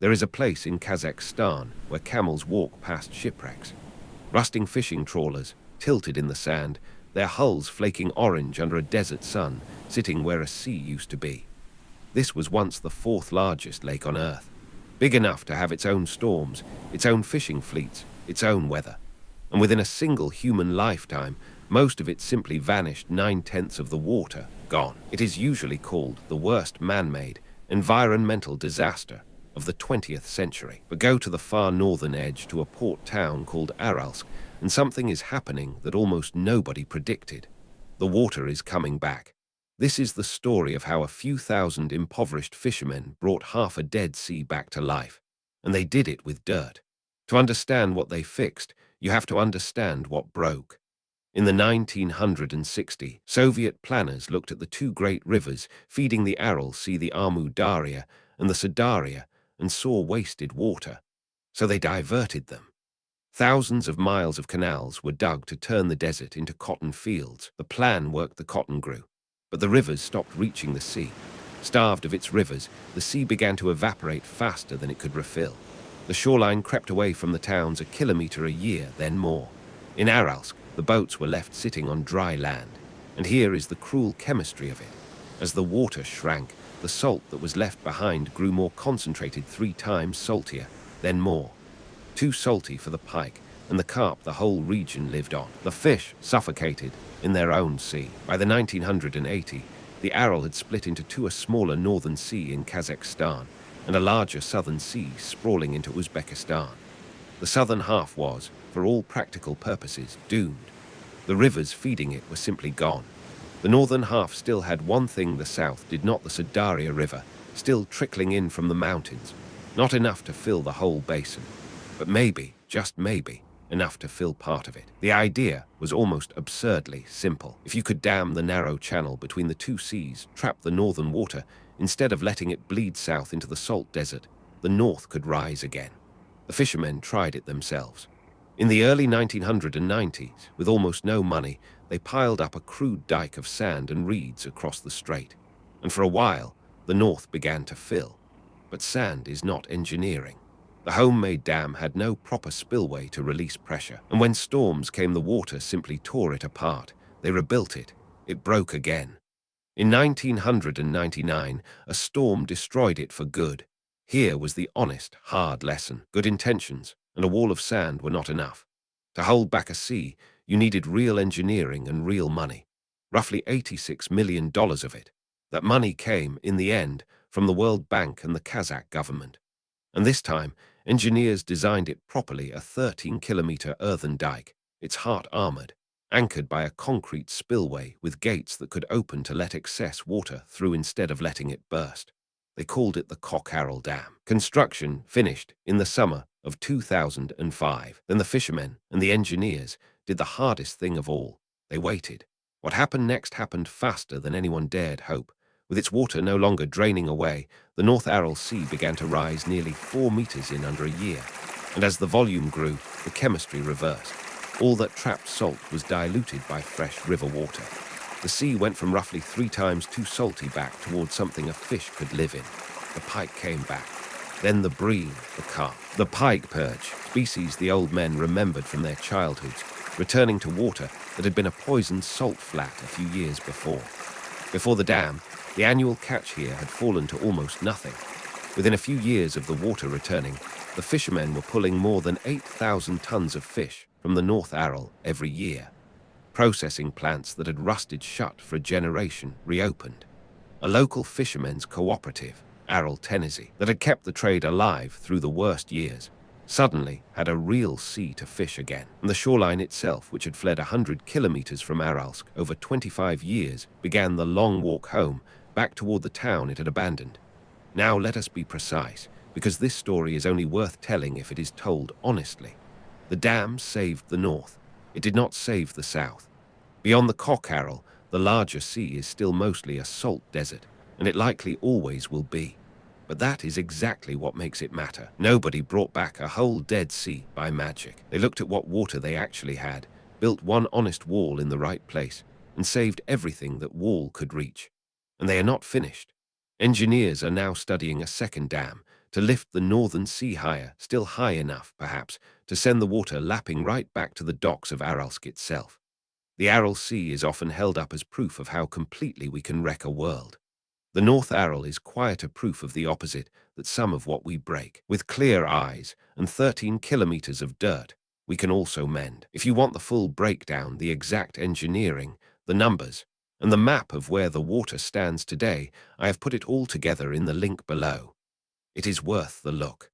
There is a place in Kazakhstan where camels walk past shipwrecks. Rusting fishing trawlers, tilted in the sand, their hulls flaking orange under a desert sun, sitting where a sea used to be. This was once the fourth largest lake on Earth, big enough to have its own storms, its own fishing fleets, its own weather. And within a single human lifetime, most of it simply vanished, 9/10 of the water gone. It is usually called the worst man-made, environmental disaster of the 20th century. But go to the far northern edge to a port town called Aral, and something is happening that almost nobody predicted. The water is coming back. This is the story of how a few thousand impoverished fishermen brought half a dead sea back to life. And they did it with dirt. To understand what they fixed, you have to understand what broke. In the 1960s, Soviet planners looked at the two great rivers feeding the Aral Sea, the Amu Daria and the Sadaria, and saw wasted water. So they diverted them. Thousands of miles of canals were dug to turn the desert into cotton fields. The plan worked, the cotton grew. But the rivers stopped reaching the sea. Starved of its rivers, the sea began to evaporate faster than it could refill. The shoreline crept away from the towns a kilometer a year, then more. In Aralsk, the boats were left sitting on dry land. And here is the cruel chemistry of it. As the water shrank, the salt that was left behind grew more concentrated, 3 times saltier, then more. Too salty for the pike and the carp the whole region lived on. The fish suffocated in their own sea. By the 1980s, the Aral had split into two: a smaller northern sea in Kazakhstan and a larger southern sea sprawling into Uzbekistan. The southern half was, for all practical purposes, doomed. The rivers feeding it were simply gone. The northern half still had one thing the south did not: the Sadaria River, still trickling in from the mountains. Not enough to fill the whole basin, but maybe, just maybe, enough to fill part of it. The idea was almost absurdly simple. If you could dam the narrow channel between the two seas, trap the northern water, instead of letting it bleed south into the salt desert, the north could rise again. The fishermen tried it themselves. In the early 1990s, with almost no money, they piled up a crude dike of sand and reeds across the strait. And for a while, the north began to fill. But sand is not engineering. The homemade dam had no proper spillway to release pressure, and when storms came, the water simply tore it apart. They rebuilt it. It broke again. In 1999, a storm destroyed it for good. Here was the honest, hard lesson. Good intentions and a wall of sand were not enough. To hold back a sea, you needed real engineering and real money. Roughly $86 million of it. That money came, in the end, from the World Bank and the Kazakh government. And this time, engineers designed it properly: a 13-kilometer earthen dike, its heart armored, anchored by a concrete spillway with gates that could open to let excess water through instead of letting it burst. They called it the Aral Dam. Construction finished in the summer of 2005. Then the fishermen and the engineers did the hardest thing of all. They waited. What happened next happened faster than anyone dared hope. With its water no longer draining away, the North Aral Sea began to rise nearly 4 meters in under a year. And as the volume grew, the chemistry reversed. All that trapped salt was diluted by fresh river water. The sea went from roughly 3 times too salty back towards something a fish could live in. The pike came back. Then the bream, the carp. The pike perch, species the old men remembered from their childhoods, returning to water that had been a poisoned salt flat a few years before. Before the dam, the annual catch here had fallen to almost nothing. Within a few years of the water returning, the fishermen were pulling more than 8,000 tons of fish from the North Aral every year. Processing plants that had rusted shut for a generation reopened. A local fishermen's cooperative, Aral Tennessee, that had kept the trade alive through the worst years, suddenly had a real sea to fish again. And the shoreline itself, which had fled 100 kilometers from Aralsk over 25 years, began the long walk home, back toward the town it had abandoned. Now let us be precise, because this story is only worth telling if it is told honestly. The dam saved the north. It did not save the south. Beyond the Aral, the larger sea is still mostly a salt desert, and it likely always will be. But that is exactly what makes it matter. Nobody brought back a whole Dead Sea by magic. They looked at what water they actually had, built one honest wall in the right place, and saved everything that wall could reach. And they are not finished. Engineers are now studying a second dam to lift the northern sea higher, still high enough, perhaps, to send the water lapping right back to the docks of Aralsk itself. The Aral Sea is often held up as proof of how completely we can wreck a world. The North Aral is quieter proof of the opposite, that some of what we break, with clear eyes and 13 kilometers of dirt, we can also mend. If you want the full breakdown, the exact engineering, the numbers, and the map of where the water stands today, I have put it all together in the link below. It is worth the look.